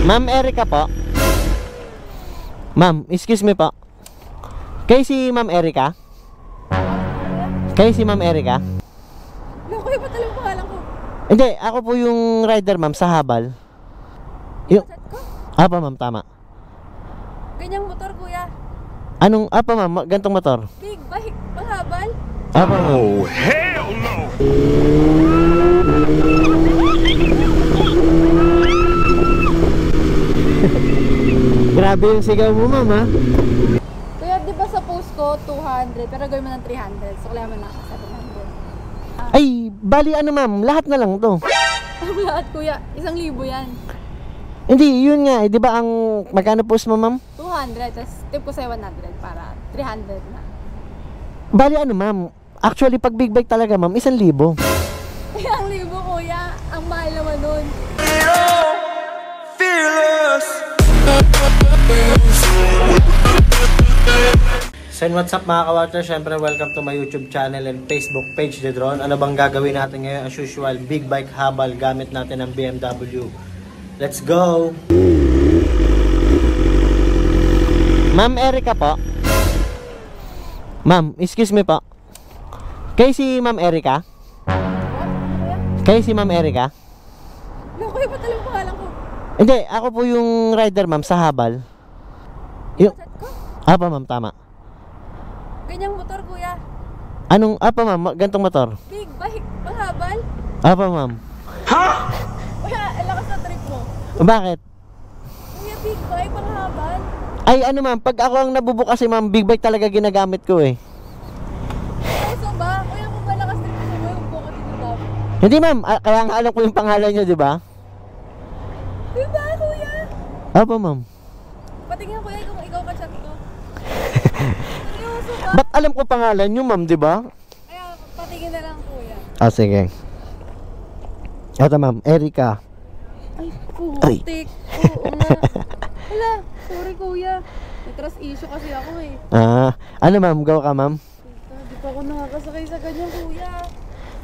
Ma'am Erica po. Ma'am, excuse me po. Kayo si Ma'am Erica? Kayo si Ma'am Erica? Naku, iba talagang pangalan ko. Hindi, ako po yung rider ma'am sa habal. Yung... Chat ko? Apa ma'am, tama. Ganyang motor, kuya. Anong, apa ma'am, gantong motor? Big bike, panghabal. Apa ma'am? Oh, hell no! Grabe yung sigaw mo ma'am ha? Kuya, di ba sa post ko, 200, pero gawin mo ng 300. So, kaya mo na 700. Ay, bali ano ma'am, lahat na lang to. Ang lahat, kuya. 1,000 yan. Hindi, yun nga, di ba ang magkano post mo ma'am? 200, tapos tip ko sa'yo 100 para 300 na. Bali ano ma'am, actually pag big bike talaga ma'am, 1,000. 1,000, kuya. Ang mahal naman nun. So what's up mga kawater, syempre welcome to my YouTube channel and Facebook page, The Drone. Ano bang gagawin natin ngayon? As usual, big bike habal gamit natin ng BMW. Let's go! Ma'am Erica po. Ma'am, excuse me po. Kayo si Ma'am Erica? Kayo si Ma'am Erica? Naku, iba talagang pangalan ko. Hindi, ako po yung rider ma'am sa habal. Yung... Chat ko? Apa ma'am, tama. Ganyang motor, kuya. Anong, apa ma'am, gantong motor? Big bike, panghabal. Apa ma'am? Kuya, lakas na trip mo. Bakit? Kuya, big bike, panghabal. Ay ano ma'am, pag ako ang nabubuk kasi ma'am, big bike talaga ginagamit ko eh. Seryoso ba? Kuya, kung malakas trip mo sa buhay, huwag ko dito dapat. Hindi ma'am, kaya nga alam ko yung pangalan nyo, di ba? Diba, kuya? Apa ma'am? Patingin, kuya, kung ikaw ka chat ko. Seryoso ba? Ba't alam ko pangalan nyo ma'am, di ba? Kaya, patingin na lang, kuya. Ah, sige. Ito ma'am, Erica. Ay, putik. Oo nga. Hala, sorry, kuya. May trust issue kasi ako eh. Ano ma'am, go ka ma'am? Di pa ako nakakasakay sa ganyan, kuya.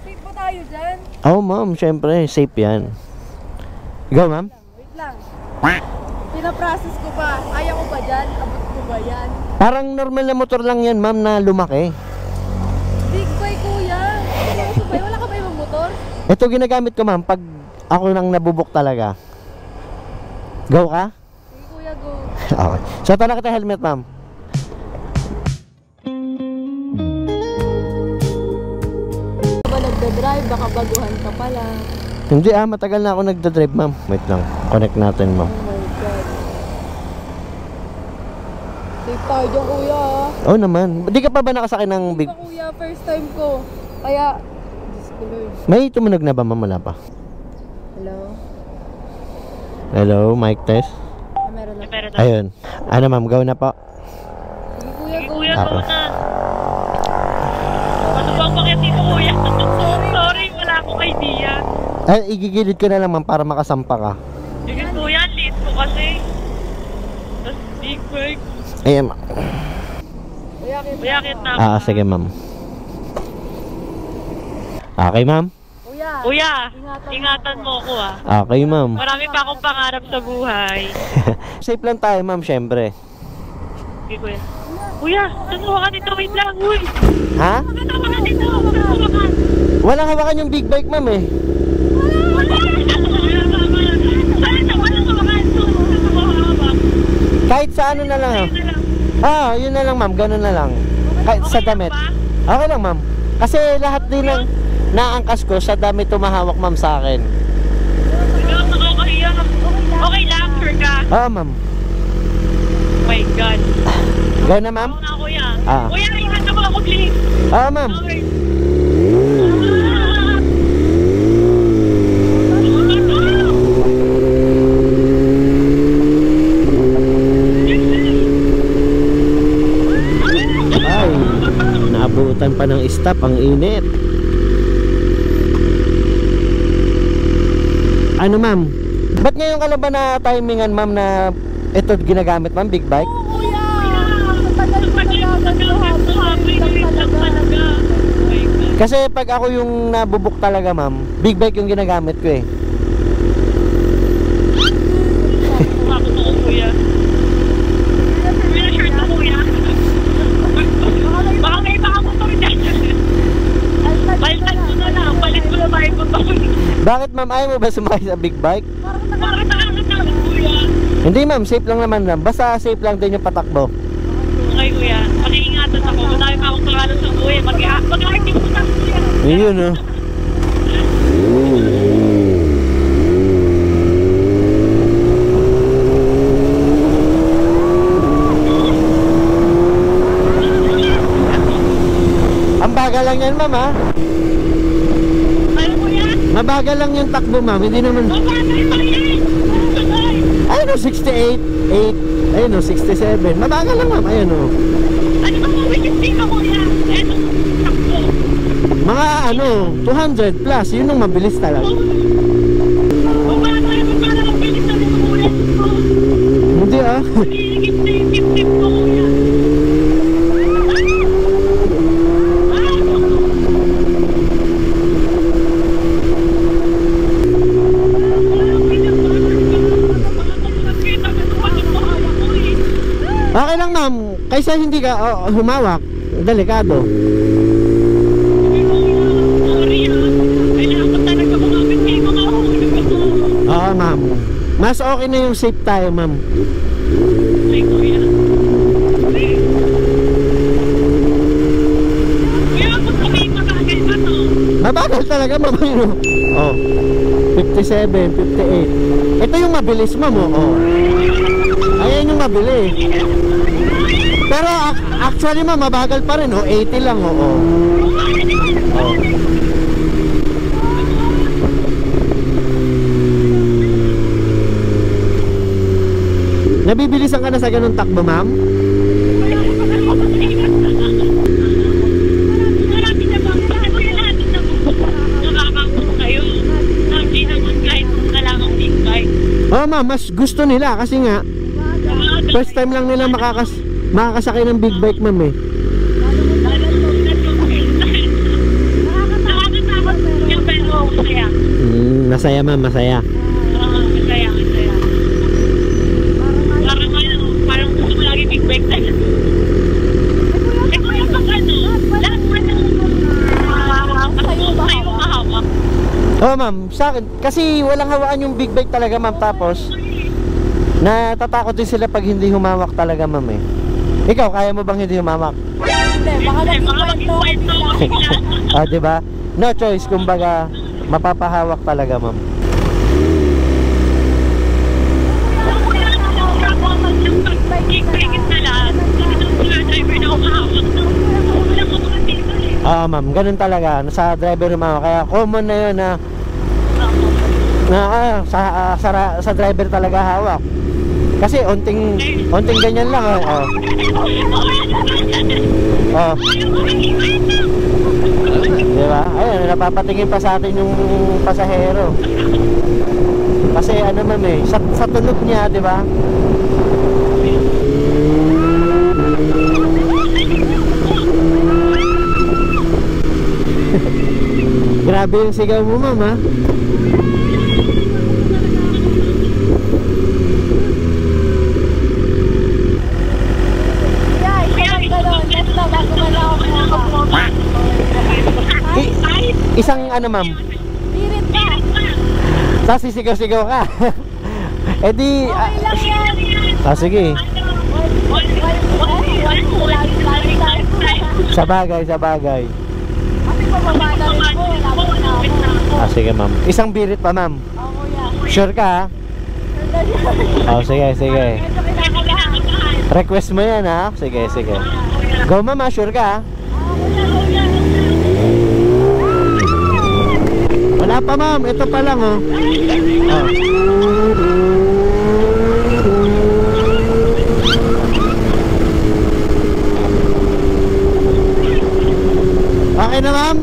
Safe ba tayo dyan? Oo ma'am, syempre, safe yan. Go ma'am? Wait lang. Pinaprocess ko pa. Kaya ko ba dyan? Abot ko ba yan? Parang normal na motor lang yan ma'am na lumaki. Big bike, kuya. Seryoso ba? Wala ka ba ibang motor? Ito ginagamit ko ma'am pag ako nang nabubuk talaga. Go ka? Sige, kuya, go. Okay. So ito na kita helmet ma'am. Ba nagda-drive? Baka baguhan ka pala. Hindi matagal na ako nagdadrive ma'am. Wait lang, connect natin ma'am. Oh my God. Safe tayo dyan, kuya. Oo naman. Di ka pa ba nakasakay ng big... Hindi pa, kuya. First time ko. Kaya, Diyos ko, Lord. May tumunog na ba ma'am? Wala pa. Hello? Hello, mic test. Meron na. Ayun. Ano ma'am, go na po. Sige, kuya, go. Kuya, Okay. go na. Ano bang bakit dito, kuya? Sorry, wala akong idea. Ay, igigilid ko na lang ma'am para makasampa ka. Sige, kuya, late ko kasi. Tapos big bike. Ayan ma'am. Kuya, akit na ako. Sige ma'am. Okay ma'am. Kuya, Kuya, ingatan mo ako ah. Okay ma'am. Marami pa akong pangarap sa buhay. Safe lang tayo ma'am, syempre. Sige, kuya. Kuya, saan hawakan nito? Wait lang, uy. Ha? Saan hawakan nito? Saan hawakan? Walang hawakan yung big bike ma'am eh. Wala. Saan hawakan? Kahit sa ano na lang. Yun na lang ma'am, ganun na lang. Kahit sa damit. Okay lang ma'am. Kasi lahat din ng naangkas ko sa damit tumahawak ma'am sa akin. Okay lang, sure ka? Ma'am. Oh my God. Go na ma'am? Ako na, kuya. Ah. Kuya, ingat mo ako, please. Ma'am. Okay. Ay, naabutan pa ng stop, ang init. Ano ma'am? Ba't ngayon ka lang ba na timingan ma'am na ito ginagamit ma'am, big bike? kuya. Matagal ko talaga. Kasi pag ako yung nabubuk talaga ma'am, big bike yung ginagamit ko eh. Bakit ma'am, ayaw mo ba sumakay sa big bike? Bakit nakakatawa, kuya? Hindi ma'am, safe lang naman ma'am. Basta safe lang din yung patakbo. Okay, kuya. Mag-iingatan ako. Madami pa akong pangalan sa buhay. Mag-arting ko na, kuya. Yun oh. Ang bagal lang yan ma'am ha. Ano, kuya? Mabagal lang yung takbo ma'am. Hindi naman. Mabagay pa yan! Ayun o, 68, 8, ayun o, 67. Mabagal lang ma'am, ayun o. Ano ba mga wikit ka, kuya? Ano? Takbo. Mga ano, 200 plus, yun ang mabilis talaga. Mabagay pa para mabilis na mga kuya. Hindi ah. Higit na yung tip-tip ko, kuya. Okay lang ma'am, kaysa hindi ka humawak, delikado. Sorry ha. Kailangan ko talaga kumapit kay mga hulog ako. Oo ma'am. Mas okay na yung safe tayo ma'am. Ay, kuya. Kuya, kung kami mabagay ba to? Mabagal talaga ma'am. Oh, 57, 58. Ito yung mabilis ma'am oh. Ayan yung mabilis. Pero actually ma'am, mabagal pa rin oh. 80 lang oh. Nabibilisan ka na sa ganung takbo ma'am? Marami na bang kuya natin na nakakakot kayo. Hindi naman kahit kung kailangan big bike. Oh ma'am, mas gusto nila kasi nga first time lang nila makakasakay ng big bike ma'am eh. Nakakatakot yung pero masaya. Masaya ma'am, masaya. Masaya. Parang gusto ko lagi big bike tayo. Eh kuya, pag ano, lahat mo na sa'yo mahawak. Oh ma'am, sa akin, kasi walang hawaan yung big bike talaga ma'am, tapos natatakot din sila pag hindi humawak talaga ma'am eh. Ikaw, kaya mo bang hindi humawak? Hindi, baka Maging kwento ko sila. Ah, diba? No choice, kumbaga mapapahawak talaga ma'am. Ah ma'am, ganun talaga. Sa driver humawak. Kaya common na yun sa driver talaga hawak. Kasi onting ganyan lang oh. Diba? Ayun, napapatingin pa sa atin yung pasahero. Kasi ano ma'am eh, sa tunog niya, diba? Grabe yung sigaw mo ma'am ha. Isang ano ma'am, Pirit ka. tapos sisigaw-sigaw ka. Eh di Okay lang yan. sige. Sa bagay. Kasi pababa na rin po. Lapit na ako. Sige ma'am. Isang birit pa ma'am. Oo, kuya. Sure ka ha? Sige. Medyo kinakabahan. Request mo yan ha? Sige. Go ma'am ha, sure ka ha? Wala pa ma'am, ito pa lang oh. Okay na ma'am?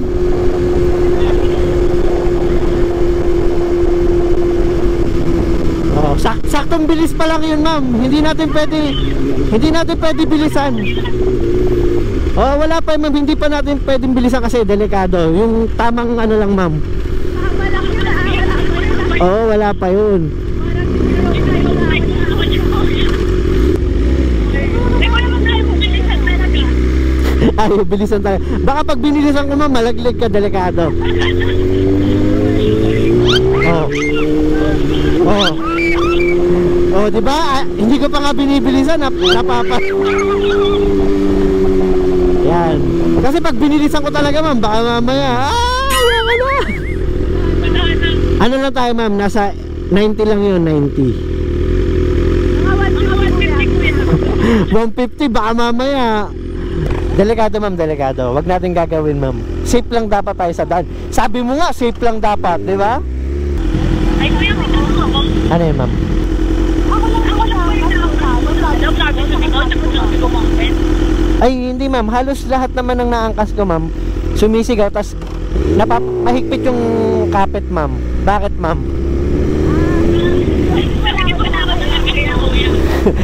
Saktong bilis pa lang yun ma'am. Hindi natin pwede bilisan. Oh, wala pa ma'am, hindi pa natin pwedeng bilisan kasi delikado. Yung tamang ano lang ma'am. Oh, wala pa yun. Ay, bilisan tayo. Baka pag binilisan ko ma'am, malaglag ka, delikado. Oh. Oh. Oh, di ba? Ah, hindi ko pa nga binibilisan, napapas. Yan. Kasi pag binilisan ko talaga, ma'am, baka mamaya, ayaw ka na. Ano lang tayo, ma'am? Nasa 90 lang yun, 90. 150, baka mamaya. Delikado, ma'am, delikado. Wag natin gagawin, ma'am. Safe lang dapat tayo sa daan. Sabi mo nga, safe lang dapat, di ba? Ay, kuya, may tanong ako. Ano yun, ma'am? Ako lang po yung sabi sa ikaw, tapos sabi ko comment. Ay, hindi, ma'am. Halos lahat naman ng naangkas ko, ma'am, sumisigaw, tas mahigpit yung kapit, ma'am. Bakit, ma'am? Hindi ko na ako nakakaya, kuya.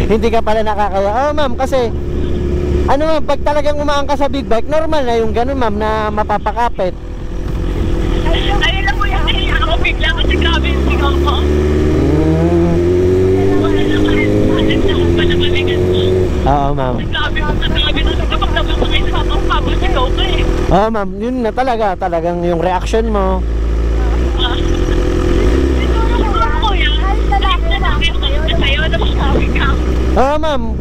Hindi ka pala nakakaya. Oo, ma'am, kasi ano, ma'am, pag talagang umaangkas sa big bike, normal na yung ganun, ma'am, na mapapakapit. Ayun lang kuya, kaya ako bigla kasi grabe yung sigaw ko. Wala naman, alam na kung palabaligan mo. Oo, ma'am. Grabe ko sa grabe na kapag naman sa kayo sa kapag sigaw ko eh. Oo, ma'am, yun na talaga, talagang yung reaction mo. Oo, ma'am,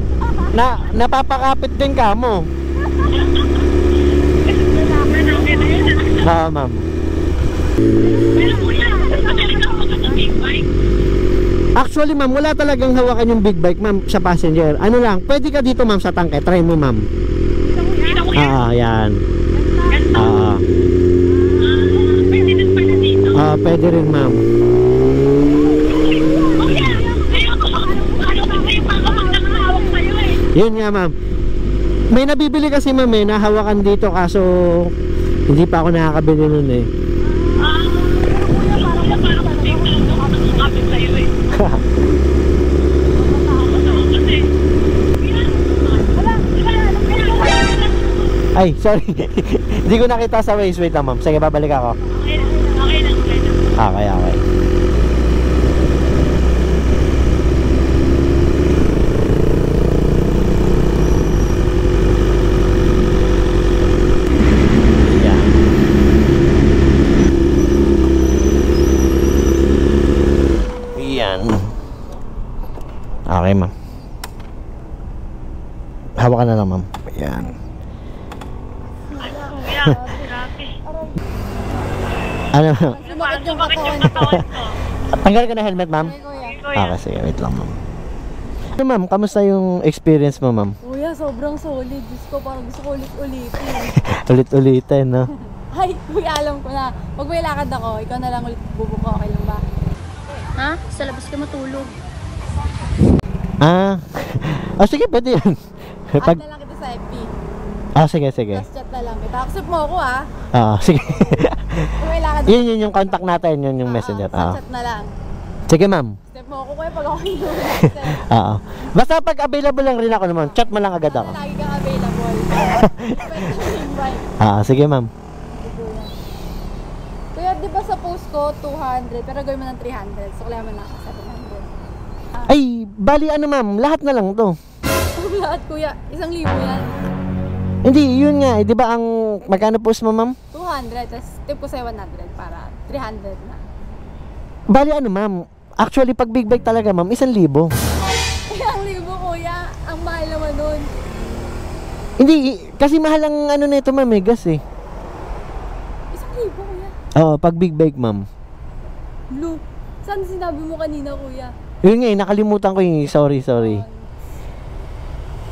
napapakapit din ka mo. Oo, ma'am. Actually, ma'am, wala talagang hawakan yung big bike, ma'am, sa passenger. Ano lang, pwede ka dito, ma'am, sa tangke. Try mo, ma'am. Yan. Pwede rin, ma'am. Yun nga, ma'am. May nabibili kasi, ma'am, nahawakan dito, kaso hindi pa ako nakakabili nun eh. Ay, sorry. Hindi ko nakita sa waist. Wait lang, ma'am. Sige, babalik ako. Okay lang. Okay. Yan. Okay, ma'am. Hawakan na lang, ma'am. Yan. Ano? Sumakit yung katawan. Tanggal ka na helmet, ma'am? Okay, kuya. Okay, sige. Wait lang, ma'am. Ano, ma'am? Kamusta yung experience mo, ma'am? Kuya, sobrang solid. Diyos ko, parang gusto ko ulit-ulitin. Ulit-ulitin, no? Ay, kuya, alam ko na. Pag may lakad ako, ikaw na lang ulit bubuko. Okay lang ba? Ha? Sa labas ka matulog. Oh, sige, pwede yan. Add na lang kita sa FB. Sige. Tapos chat na lang kita. Accept mo ako, ha? Sige. Pag may lakad Yun yung contact natin, yun yung messenger. Sa chat na lang. Sige, ma'am. Step mo ako, kuya, pag ako yung Basta pag available lang rin ako naman, chat mo lang agad ako. Lagi kang available. Pwede ko invite. Sige, ma'am. Kuya, di ba sa post ko, 200, pero gawin mo ng 300. So, kailangan mo na ako 700. Ay, bali ano, ma'am, lahat na lang to. Lahat, kuya. 1,000 yan. Hindi, yun nga, di ba ang magkano post mo, ma'am? 200, tapos tip ko sa'yo 100 para 300 na. Bali ano, ma'am, actually pag big bike talaga, ma'am, 1,000. 1,000, kuya. Ang mahal naman nun. Hindi, kasi mahal ang ano nito, ma'am, gas eh. 1,000, kuya. Oo, pag big bike, ma'am. Blue. Saan sinabi mo kanina, kuya? Yun nga, nakalimutan ko yung sorry.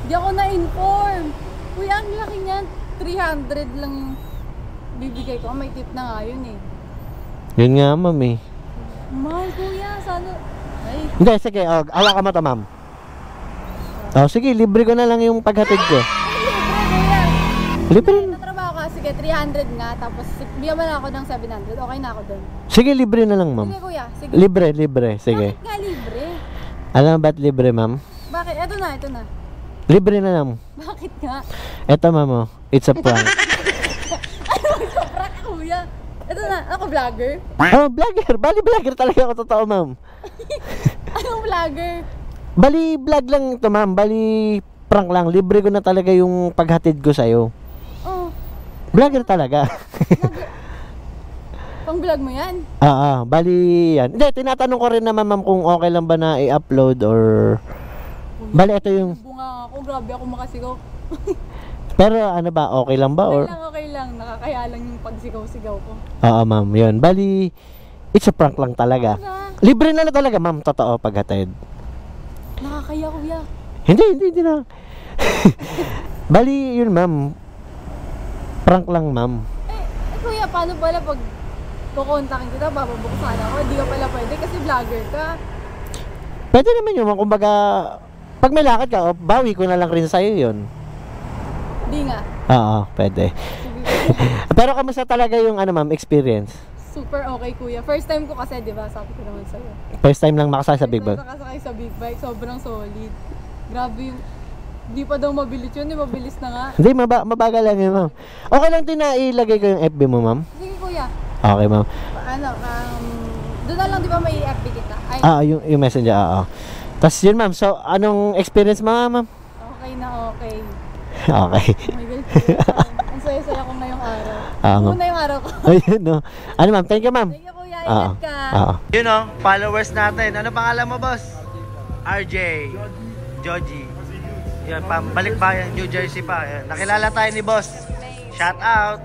Di ako na-inform. Kuya, ang laki niyan. 300 lang yung bibigay ko. May tip na nga yun eh. Yun nga, ma'am eh. Mahal, kuya. Sana... Ay, Hindi, sige, hawakan mo to, ma'am. Sige, libre ko na lang yung paghatid ko. libre, kuya. Libre? Natrabaho ka. Sige, 300 nga. Tapos, bigyan mo na ako ng 700. Okay na ako doon. Sige, libre na lang, ma'am. Sige, kuya. Sige. Libre, sige. Bakit nga libre? Alam mo ba't libre, ma'am? Bakit? Ito na. Libre na lang. Bakit nga? Eto, ma'am, it's a prank. Ano magpaprank, kuya? Ito na. Ako vlogger? Vlogger. Bali, vlogger talaga ako, totoo, ma'am. Anong vlogger? Bali, vlog lang ito, ma'am. Bali, prank lang. Libre ko na talaga yung paghatid ko sa'yo. Oh. Vlogger talaga. Pang vlog mo yan? Bali yan. Hindi, tinatanong ko rin naman ma'am kung okay lang ba na i-upload or... Bali, ito yung... Bunga ako, grabe ako makasigaw. Pero ano ba, okay lang ba? Or... Okay lang. Nakakaya lang yung pagsigaw-sigaw ko. Oo ma'am, yun. Bali, it's a prank lang talaga. Libre na talaga ma'am, totoo paghatid. Nakakaya kuya. Hindi na. Bali, yun ma'am. Prank lang ma'am. Kuya, paano pala pag kukontakin kita, bababuksan ako? Hindi ka pala pwede kasi vlogger ka. Pwede naman yun ma'am, kumbaga, pag may lakad ka, bawi ko na lang rin sa'yo yun. Hindi nga. Oo, pwede. Pero kamusta talaga yung ano ma'am, experience? Super okay kuya. First time ko kasi, di ba? Sabi ko naman sa'yo. First time lang makasakay sa big First bike? time nakasakay sa big bike. Sobrang solid. Grabe yung... Di pa daw mabilis yun. Di mabilis na nga. Hindi, mabagal lang yun ma'am. Okay lang din na ilagay ko yung FB mo ma'am? Sige kuya. Okay ma'am. Ano, doon na lang di ba may FB kita? Ay, Yung messenger, oo. Tapos yun ma'am, so anong experience mo ma'am? okay na okay. Okay. Oh my God. Kuya. Ang saya-saya ko ngayong araw. Ma'am. Muna yung araw ko. Ayun no. Ano ma'am, thank you ma'am. Thank you kuya. Ingat ka. Yun o, followers natin. Ano pangalan mo boss? RJ. Joji. Yan, balikbayan, New Jersey pa. Yan. Nakilala tayo ni boss. Shout out.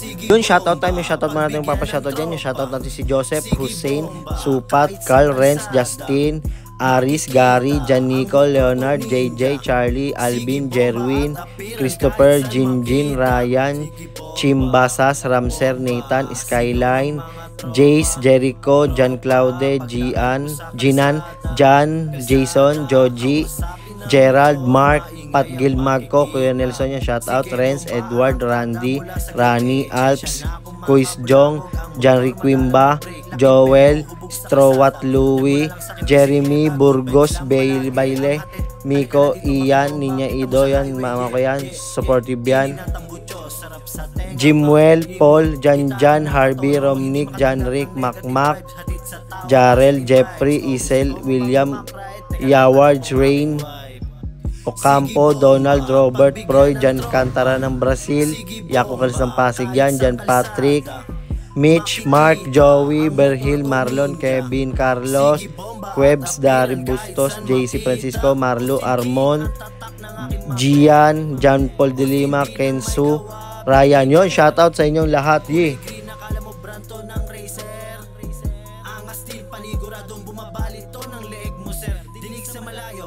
Yun, shoutout tayo. May shoutout mo natin yung papashoutout dyan. Yung shoutout natin si Joseph, Hussein, Supat, Carl, Renz, Justin, Aris, Gary, Janico, Leonard, JJ, Charlie, Alvin, Jerwin, Christopher, Jinjin, Ryan, Chimbasas, Ramser, Nathan, Skyline, Jace, Jericho, John Claude, Jinan, Jan, Jason, Joji, Gerald, Mark, Pat Gilmagco, Kuya Nelson yan, shoutout, Renz, Edward, Randy, Rani, Alps, Kuis Jong, John Riquimba, Joel, Strowat Louie, Jeremy, Burgos, Baile, Miko, Ian, Ninya Ido, yan, mama ko yan, supportive yan, Jimwell, Paul, Jan, Harvey, Romnick, Janrick, Macmac, Jarel, Jeffrey, Isel, William, Yaward, Rain, Ocampo, Donald, Robert, Proy, Jan Cantara ng Brazil, Yako Kalis ng Pasig yan, Jan Patrick, Mitch, Mark, Joey, Berhil, Marlon, Kevin, Carlos, Quebs, Dari Bustos, JC Francisco, Marlo, Armon, Gian, John Paul de Lima, Kensu, Ryan. Yun, shoutout sa inyong lahat. Yee.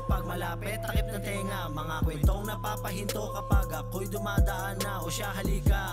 Pag malapit, takip ng tenga. Mga kwentong napapahinto kapag ako'y dumadaan na o siya halika.